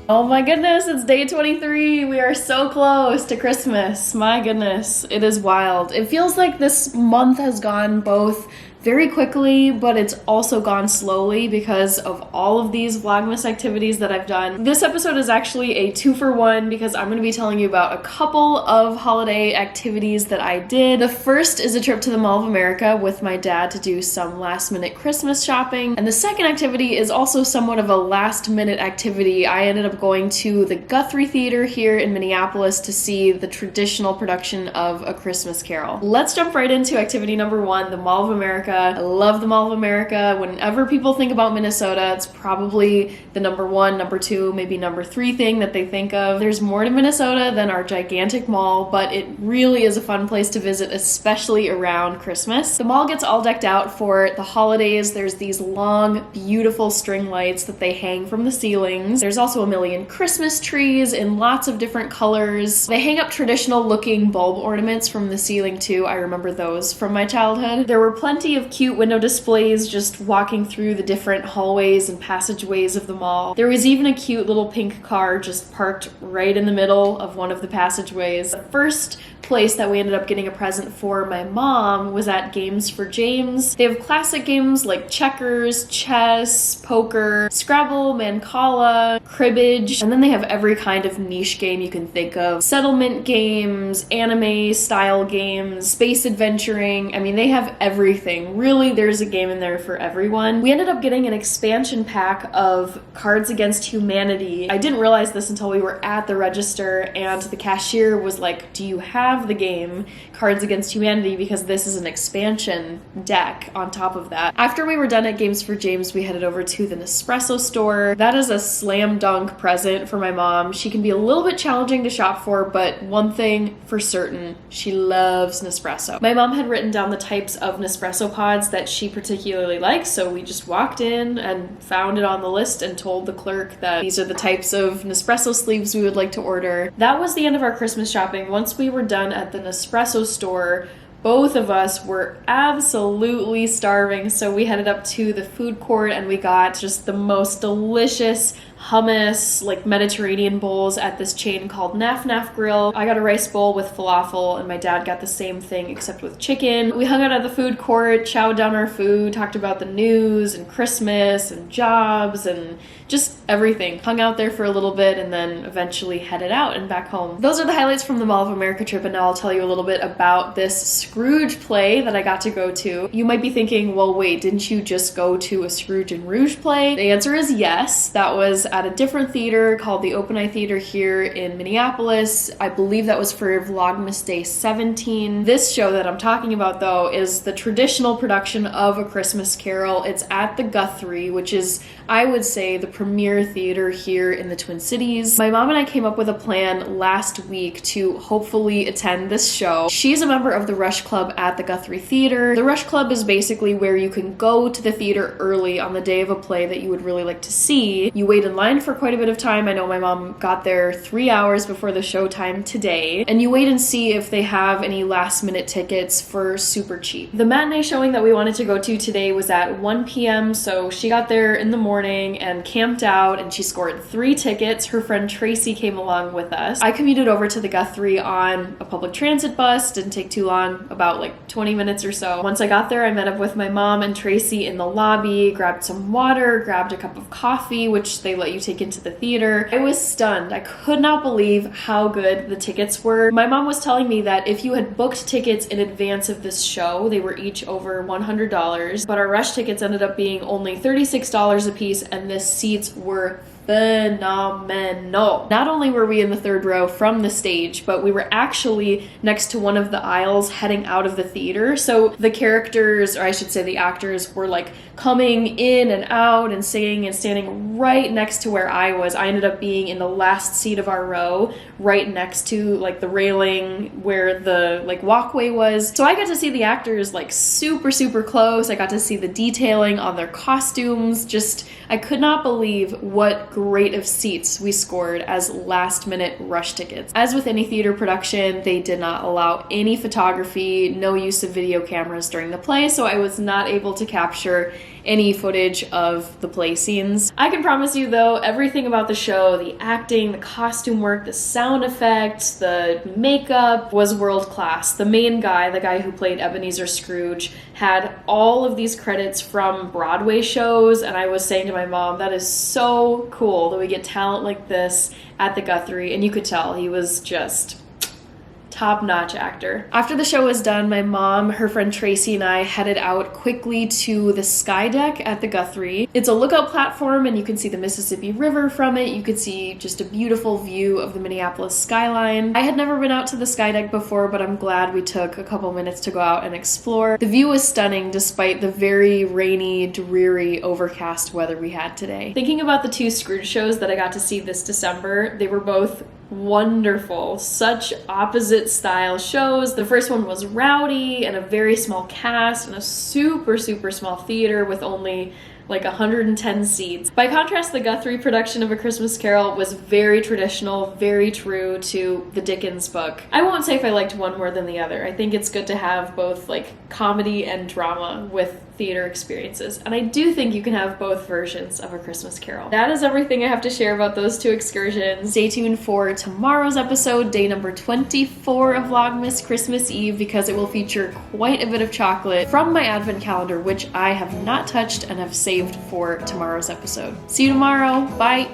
Oh my goodness, it's day 23. We are so close to Christmas. My goodness, it is wild. It feels like this month has gone both very quickly, but it's also gone slowly because of all of these Vlogmas activities that I've done. This episode is actually a 2-for-1 because I'm going to be telling you about a couple of holiday activities that I did. The first is a trip to the Mall of America with my dad to do some last-minute Christmas shopping, and the second activity is also somewhat of a last-minute activity. I ended up going to the Guthrie Theater here in Minneapolis to see the traditional production of A Christmas Carol. Let's jump right into activity number 1, the Mall of America. I love the Mall of America. Whenever people think about Minnesota, it's probably the number 1, number 2, maybe number 3 thing that they think of. There's more to Minnesota than our gigantic mall, but it really is a fun place to visit, especially around Christmas. The mall gets all decked out for the holidays. There's these long, beautiful string lights that they hang from the ceilings. There's also a million Christmas trees in lots of different colors. They hang up traditional looking bulb ornaments from the ceiling too. I remember those from my childhood. There were plenty of cute window displays just walking through the different hallways and passageways of the mall. There was even a cute little pink car just parked right in the middle of one of the passageways. The first place that we ended up getting a present for my mom was at Games for James. They have classic games like checkers, chess, poker, Scrabble, Mancala, cribbage, and then they have every kind of niche game you can think of. Settlement games, anime style games, space adventuring. I mean, they have everything. Really, there's a game in there for everyone. We ended up getting an expansion pack of Cards Against Humanity. I didn't realize this until we were at the register and the cashier was like, "Do you have the game Cards Against Humanity, because this is an expansion deck on top of that." After we were done at Games for James, we headed over to the Nespresso store. That is a slam dunk present for my mom. She can be a little bit challenging to shop for, but one thing for certain, she loves Nespresso. My mom had written down the types of Nespresso pods that she particularly likes, so we just walked in and found it on the list and told the clerk that these are the types of Nespresso sleeves we would like to order. That was the end of our Christmas shopping. Once we were done at the Nespresso store, both of us were absolutely starving, so we headed up to the food court and we got just the most delicious hummus, like Mediterranean bowls at this chain called Naf Naf Grill. I got a rice bowl with falafel and my dad got the same thing except with chicken. We hung out at the food court, chowed down our food, talked about the news and Christmas and jobs and just everything. Hung out there for a little bit and then eventually headed out and back home. Those are the highlights from the Mall of America trip, and now I'll tell you a little bit about this Scrooge play that I got to go to. You might be thinking, well, wait, didn't you just go to a Scrooge and Rouge play? The answer is yes. That was at a different theater called the Open Eye Theater here in Minneapolis. I believe that was for Vlogmas Day 17. This show that I'm talking about, though, is the traditional production of A Christmas Carol. It's at the Guthrie, which is, I would say, the premier theater here in the Twin Cities. My mom and I came up with a plan last week to hopefully attend this show. She's a member of the Rush Club at the Guthrie Theater. The Rush Club is basically where you can go to the theater early on the day of a play that you would really like to see. You wait in line for quite a bit of time. I know my mom got there 3 hours before the show time today, and you wait and see if they have any last minute tickets for super cheap. The matinee showing that we wanted to go to today was at 1 p.m. so she got there in the morning and camped out, and she scored 3 tickets. Her friend Tracy came along with us. I commuted over to the Guthrie on a public transit bus. Didn't take too long, about like 20 minutes or so. Once I got there, I met up with my mom and Tracy in the lobby, grabbed some water, grabbed a cup of coffee, which they let you take into the theater. I was stunned. I could not believe how good the tickets were. My mom was telling me that if you had booked tickets in advance of this show, they were each over $100, but our rush tickets ended up being only $36 a piece, and the seats were phenomenal. Not only were we in the third row from the stage, but we were actually next to one of the aisles heading out of the theater. So the characters, or I should say the actors, were like coming in and out and singing and standing right next to where I was. I ended up being in the last seat of our row, right next to like the railing where the like walkway was. So I got to see the actors like super, super close. I got to see the detailing on their costumes. Just, I could not believe what great of seats we scored as last minute rush tickets. As with any theater production, they did not allow any photography, no use of video cameras during the play, so I was not able to capture any footage of the play scenes. I can promise you though, everything about the show, the acting, the costume work, the sound effects, the makeup was world class. The main guy, the guy who played Ebenezer Scrooge, had all of these credits from Broadway shows, and I was saying to my mom, that is so cool that we get talent like this at the Guthrie, and you could tell he was just top-notch actor. After the show was done, my mom, her friend Tracy, and I headed out quickly to the sky deck at the Guthrie. It's a lookout platform and you can see the Mississippi River from it. You could see just a beautiful view of the Minneapolis skyline. I had never been out to the sky deck before, but I'm glad we took a couple minutes to go out and explore. The view was stunning despite the very rainy, dreary, overcast weather we had today. Thinking about the two Scrooge shows that I got to see this December, they were both wonderful. Such opposite style shows. The first one was rowdy and a very small cast and a super small theater with only like 110 seats. By contrast, the Guthrie production of A Christmas Carol was very traditional, very true to the Dickens book. I won't say if I liked one more than the other. I think it's good to have both like comedy and drama with theater experiences, and I do think you can have both versions of A Christmas Carol. That is everything I have to share about those two excursions. Stay tuned for tomorrow's episode, day number 24 of Vlogmas Christmas Eve, because it will feature quite a bit of chocolate from my advent calendar, which I have not touched and have saved for tomorrow's episode. See you tomorrow. Bye!